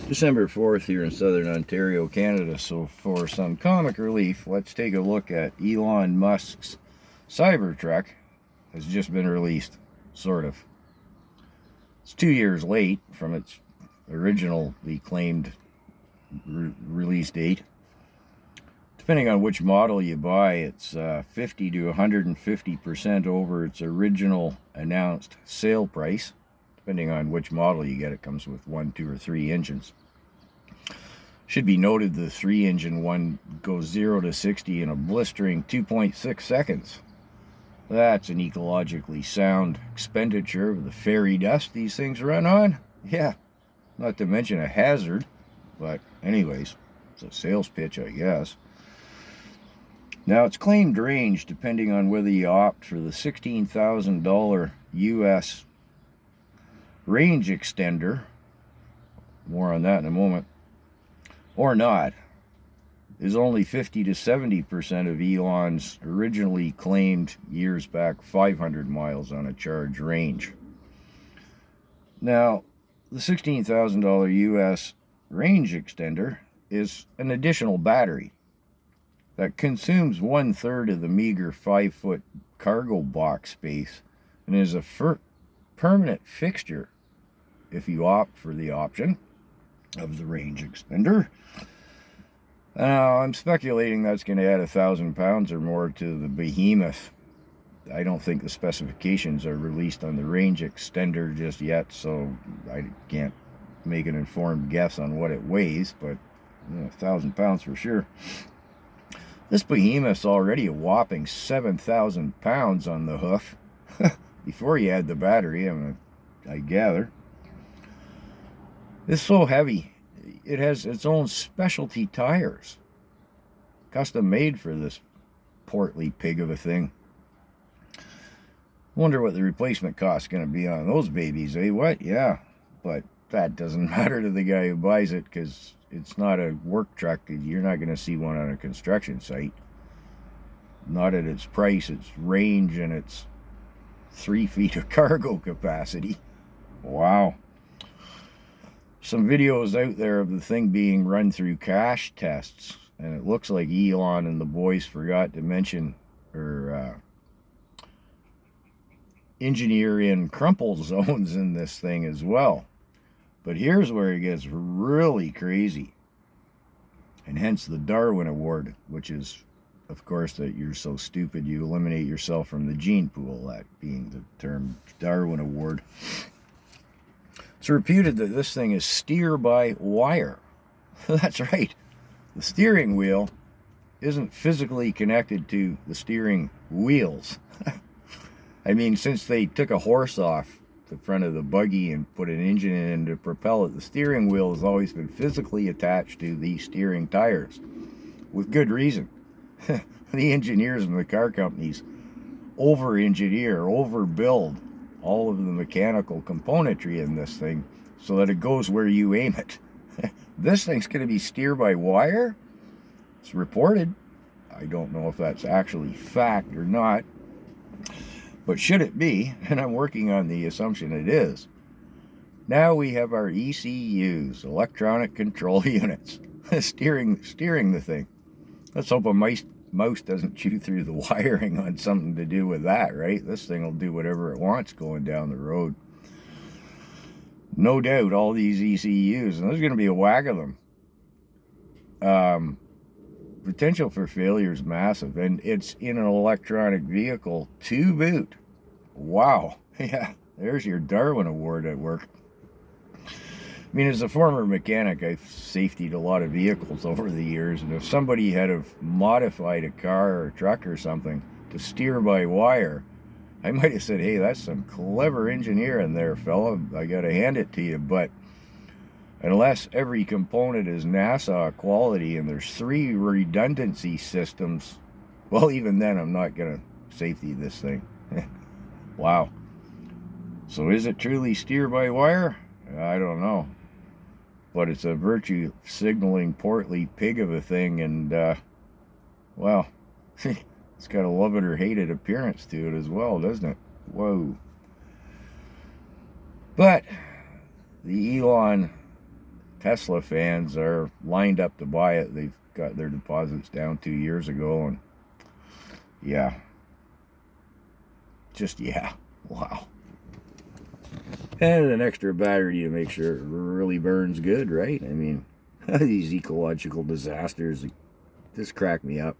December 4th here in southern Ontario, Canada. So for some comic relief, let's take a look at Elon Musk's Cybertruck. Has just been released, sort of. It's 2 years late from its originally claimed release date. Depending on which model you buy, it's 50 to 150% over its original announced sale price. Depending on which model you get, it comes with 1, 2, or 3 engines. Should be noted the 3-engine one goes 0 to 60 in a blistering 2.6 seconds. That's an ecologically sound expenditure of the fairy dust these things run on. Yeah, not to mention a hazard. But anyways, it's a sales pitch, I guess. Now, its claimed range, depending on whether you opt for the $16,000 US range extender, more on that in a moment, or not, is only 50 to 70% of Elon's originally claimed years back 500 miles on a charge range. Now, the $16,000 US range extender is an additional battery that consumes 1/3 of the meager 5-foot cargo box space and is a permanent fixture if you opt for the option of the range extender. Now, I'm speculating that's going to add 1,000 pounds or more to the behemoth. I don't think the specifications are released on the range extender just yet, so I can't make an informed guess on what it weighs, but 1,000 pounds for sure. This behemoth's already a whopping 7,000 pounds on the hoof before you add the battery, I gather. It's so heavy, it has its own specialty tires, custom made for this portly pig of a thing. Wonder what the replacement cost's going to be on those babies, eh? What? Yeah, but that doesn't matter to the guy who buys it, because it's not a work truck. You're not going to see one on a construction site. Not at its price, its range, and its 3 feet of cargo capacity. Wow. Some videos out there of the thing being run through crash tests, and it looks like Elon and the boys forgot to mention or engineer in crumple zones in this thing as well. But here's where it gets really crazy, and hence the Darwin Award, which is, of course, that you're so stupid you eliminate yourself from the gene pool, that being the term Darwin Award. It's reputed that this thing is steer-by-wire. That's right. The steering wheel isn't physically connected to the steering wheels. I mean, since they took a horse off the front of the buggy and put an engine in to propel it, the steering wheel has always been physically attached to the steering tires, with good reason. The engineers and the car companies over-engineer, overbuild all of the mechanical componentry in this thing so that it goes where you aim it. This thing's going to be steer-by-wire? It's reported. I don't know if that's actually fact or not. But should it be, and I'm working on the assumption it is, now we have our ECUs, electronic control units, steering the thing. Let's hope a mouse doesn't chew through the wiring on something to do with that, right? This thing will do whatever it wants going down the road. No doubt, all these ECUs, and there's going to be a whack of them. Potential for failure is massive, and it's in an electronic vehicle to boot. Wow. Yeah, there's your Darwin Award at work. I mean, as a former mechanic, I've safetied a lot of vehicles over the years, and if somebody had have modified a car or a truck or something to steer by wire, I might have said, hey, that's some clever engineering there, fella. I got to hand it to you. But unless every component is NASA quality and there's 3 redundancy systems, well, even then, I'm not going to safety this thing. Wow. So is it truly steer-by-wire? I don't know. But it's a virtue signaling portly pig of a thing, and, well, it's got a love it or hate it appearance to it as well, doesn't it? Whoa. But the Elon Tesla fans are lined up to buy it. They've got their deposits down 2 years ago, and yeah, just yeah, wow. And an extra battery to make sure it really burns good, right? I mean, these ecological disasters just crack me up.